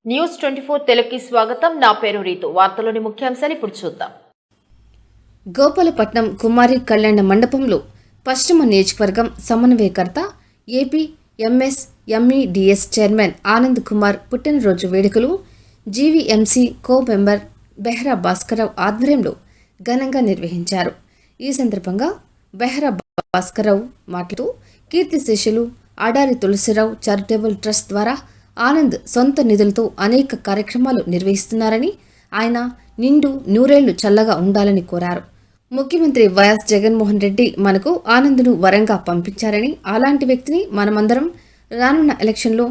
News 24 తెలుగుకి స్వాగతం. నా పేరు రీతు. వార్తలోని ముఖ్యాంశాలు ఇప్పుడు చూద్దాం. గోపాలపట్నం కుమారి కళ్యాణ మండపంలో పశ్చిమ నియోజకవర్గం సమన్వయకర్త AP MS MEDS chairman Anand Kumar పుట్టినరోజు వేడుకలు GVMC co member Behra Bhaskara Rao ఆధ్వర్యంలో ఘనంగా నిర్వహించారు. ఈ సందర్భంగా బెహ్రా భాస్కరరావు మాట్లాడుతూ కీర్తిశేషులు ఆడారి తులసిరావు చారిటబుల్ ట్రస్ట్ ద్వారా ఆనంద్ సొంత నిధులతో అనేక కార్యక్రమాలు నిర్వహిస్తున్నారని, ఆయన నిండు నూరేళ్లు చల్లగా ఉండాలని కోరారు. ముఖ్యమంత్రి వైఎస్ జగన్మోహన్ రెడ్డి మనకు ఆనంద్ను వరంగా పంపించారని, అలాంటి వ్యక్తిని మనమందరం రానున్న ఎలక్షన్లో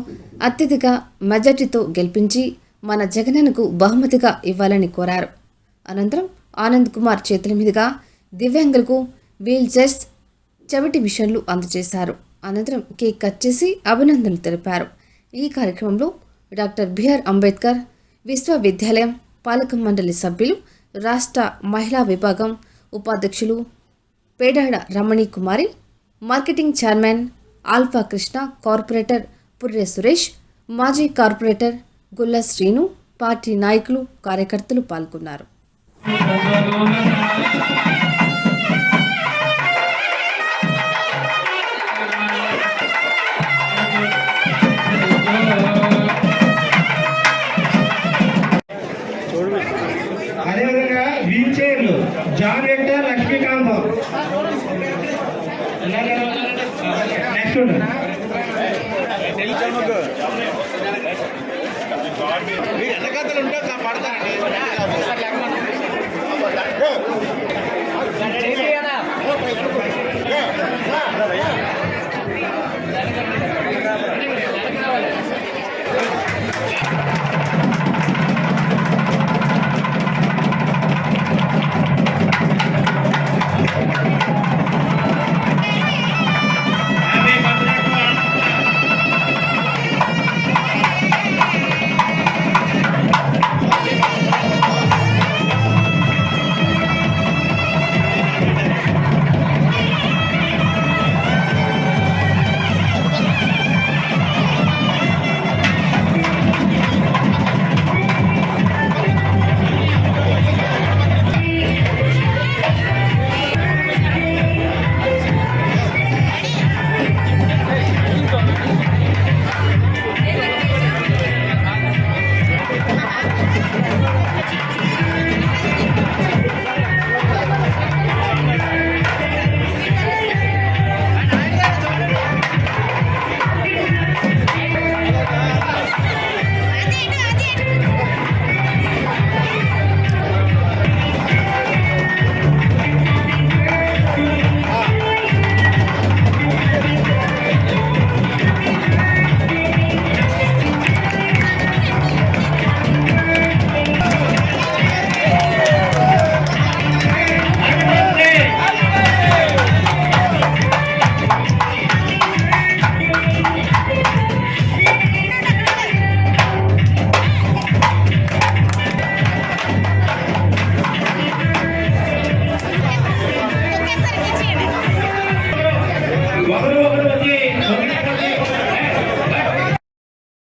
అత్యధిక మెజార్టీతో గెలిపించి మన జగనన్నకు బహుమతిగా ఇవ్వాలని కోరారు. అనంతరం ఆనంద్ కుమార్ చేతుల మీదుగా దివ్యాంగులకు వీల్ చైర్స్, చెవిటి మిషన్లు అందజేశారు. అనంతరం కేక్ కట్ చేసి అభినందనలు తెలిపారు. ఈ కార్యక్రమంలో డాక్టర్ బిఆర్ అంబేద్కర్ విశ్వవిద్యాలయం పాలక మండలి సభ్యులు, రాష్ట్ర మహిళా విభాగం ఉపాధ్యక్షులు Pedada Ramani Kumari, marketing chairman Alpha Krishna, corporator Purre Suresh, మాజీ కార్పొరేటర్ గుల్ల శ్రీను, పార్టీ నాయకులు, కార్యకర్తలు పాల్గొన్నారు. అదేవిధంగా వీల్ చైర్లు జాన్ వెక్టర్ లక్ష్మీకాంతం నెక్స్ట్ వెనకతలు ఉంటే పడతానండి.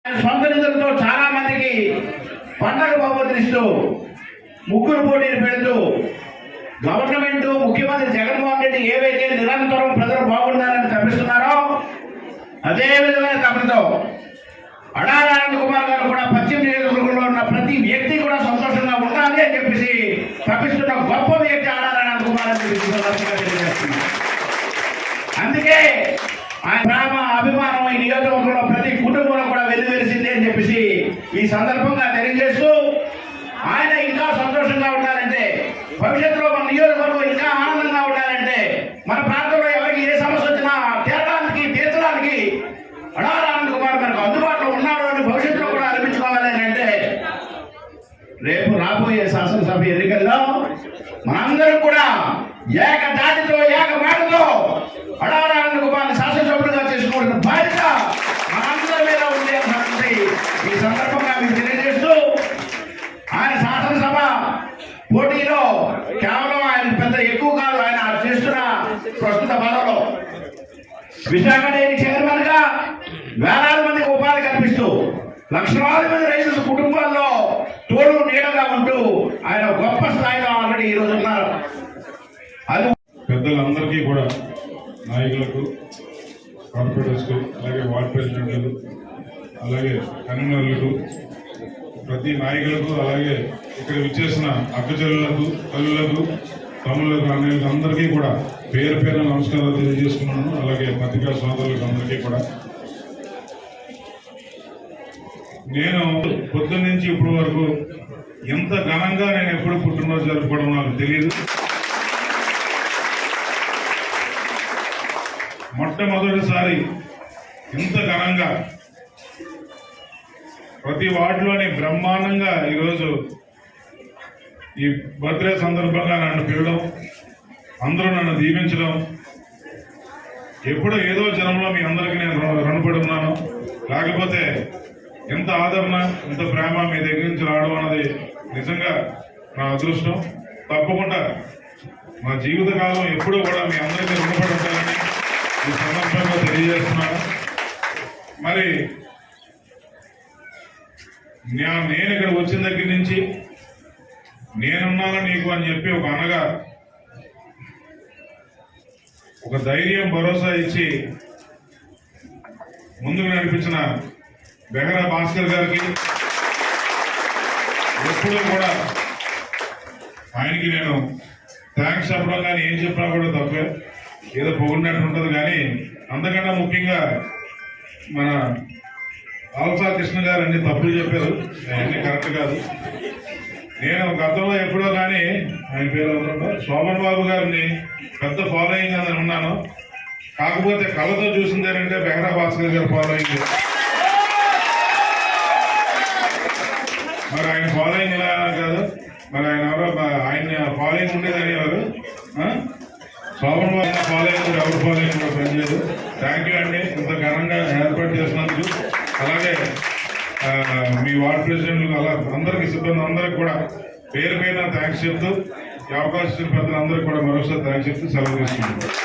సొంత నిధులతో చాలా మందికి పండగ బహుమతిస్తూ ముగ్గురు పోటీలు పెడుతూ గవర్నమెంట్ ముఖ్యమంత్రి జగన్మోహన్ రెడ్డి ఏవైతే నిరంతరం ప్రజలు బాగుండాలని తప్పిస్తున్నారో అదే విధమైన తపనతో అడారి ఆనంద్ కుమార్ గారు కూడా పశ్చిమ నియోజకవర్గంలో ఉన్న ప్రతి వ్యక్తి కూడా సంతోషంగా ఉండాలి అని చెప్పేసి తప్పిస్తున్న గొప్ప వ్యక్తి అడారి ఆనంద్ కుమార్ అని చెప్పేసి తెలియజేస్తున్నారు. అందుకే ఆయన ప్రేమ అభిమానం ఈ నియోజకవర్గంలో ప్రతి కుటుంబంలో కూడా వెలువెలిసింది అని చెప్పేసి ఈ సందర్భంగా తెలియజేస్తూ, ఆయన ఇంకా సంతోషంగా ఉండాలంటే, భవిష్యత్తులో మన నియోజకవర్గం ఇంకా ఆనందంగా ఉండాలంటే, మన ప్రాంతంలో ఎవరికి ఏ సమస్య వచ్చినా తీర్చడానికి అడారి ఆనంద్ కుమార్ మనకు అందుబాటులో ఉన్నాడు అని భవిష్యత్తులో కూడా అనిపించుకోవాలని అంటే, రేపు రాబోయే శాసనసభ ఎన్నికల్లో మనందరం కూడా ఏకదాటితో ఏకమాటతో అడారి ఆనంద్ కుమార్ శాసనసభ్యులుగా చేసుకోవాల్సిన బాధ్యత మనందరి మీద ఉంది అని ఈ సందర్భంగా మీకు తెలియజేస్తూ, ఆయన శాసనసభ పోటీలో కేవలం ఆయన పెద్ద ఎక్కువ కాదు, ఆయన చేస్తున్న ప్రస్తుత పదవిలో విశాఖ డైరీ చైర్మన్ గా వేలాది మందికి ఉపాధి కల్పిస్తూ లక్షలాది మంది రైతు కుటుంబాల్లో తోడు నీడగా ఉంటూ ఆయన గొప్ప స్థాయిలో ఆల్రెడీ ఈరోజు ఉన్నారు. అది పెద్దలందరికీ కూడా, నాయకులకు, కార్పొరేటర్స్కు, అలాగే వార్డ్ ప్రెసిడెంట్లకు, అలాగే కన్వీనర్లకు, ప్రతి నాయకులకు, అలాగే ఇక్కడ విచ్చేసిన అక్కచెల్లెలకు, తల్లులకు, తమ్ముళ్లకు, అన్నయ్యలకు అందరికీ కూడా పేరు పేరున నమస్కారాలు తెలియజేసుకున్నాను. అలాగే పత్రికా సోదరులకు అందరికీ కూడా నేను పొద్దున్న నుంచి ఇప్పటి వరకు ఎంత ఘనంగా నేను ఎప్పుడు పుట్టినరోజు జరుపుకోవడం నాకు తెలియదు. మొట్టమొదటిసారి ఇంత ఘనంగా ప్రతి వార్డులోని బ్రహ్మాండంగా ఈరోజు ఈ బర్త్డే సందర్భంగా నన్ను పిలవడం, అందరూ నన్ను దీవించడం, ఎప్పుడో ఏదో జనంలో మీ అందరికీ నేను రుణపడి ఉన్నాను. లేకపోతే ఎంత ఆదరణ, ఎంత ప్రేమ మీ దగ్గర నుంచి రావడం అన్నది నిజంగా నా అదృష్టం. తప్పకుండా మా జీవితకాలం ఎప్పుడూ కూడా మీ అందరికీ రుణపడి ఉంటానని ఈ సందర్భంగా తెలియజేస్తున్నాను. మరి నేను ఇక్కడ వచ్చిన దగ్గర నుంచి నేనున్నాను నీకు అని చెప్పి ఒక అన్నగా ఒక ధైర్యం, భరోసా ఇచ్చి ముందుకు నడిపించిన బెహరా భాస్కర్ గారికి ఎప్పుడూ కూడా ఆయనకి నేను థ్యాంక్స్ చెప్పడం కానీ ఏం చెప్పినా కూడా తప్పే, ఏదో పొగిడినట్టు ఉంటుంది. కానీ అంతకన్నా ముఖ్యంగా మన ఆల్సా కృష్ణ గారు అన్ని తప్పులు చెప్పారు, అవన్నీ కరెక్ట్ కాదు. నేను గతంలో ఎప్పుడో కానీ ఆయన పేరు శోభన్ బాబు గారిని పెద్ద ఫాలోయింగ్ అని ఉన్నాను. కాకపోతే కళ్ళతో చూసింది ఏంటంటే బెహరా భాస్కర్ గారు ఫాలోయింగ్. మరి ఆయన ఫాలోయింగ్ ఇలా కాదు, మరి ఆయన ఎవరో ఆయన ఫాలోయింగ్ ఉండేది అనేవారు. శోభన్ బాబు ఫాలోయింగ్ ఎవరు ఫాలోయింగ్ కూడా పనిచేయదు. థ్యాంక్ యూ అండి, ఇంత ఘనంగా ఏర్పాటు చేసినందుకు. అలాగే మీ వార్డ్ ప్రెసిడెంట్లకు, అలా అందరికీ, సిబ్బంది అందరికి కూడా పేరు పేరున థ్యాంక్స్ చెప్తూ, ఈ అవకాశం ఇచ్చిన పెద్దలందరికీ కూడా మరోసారి థ్యాంక్స్ చెప్తూ సెలవు తీసుకుంటున్నాను.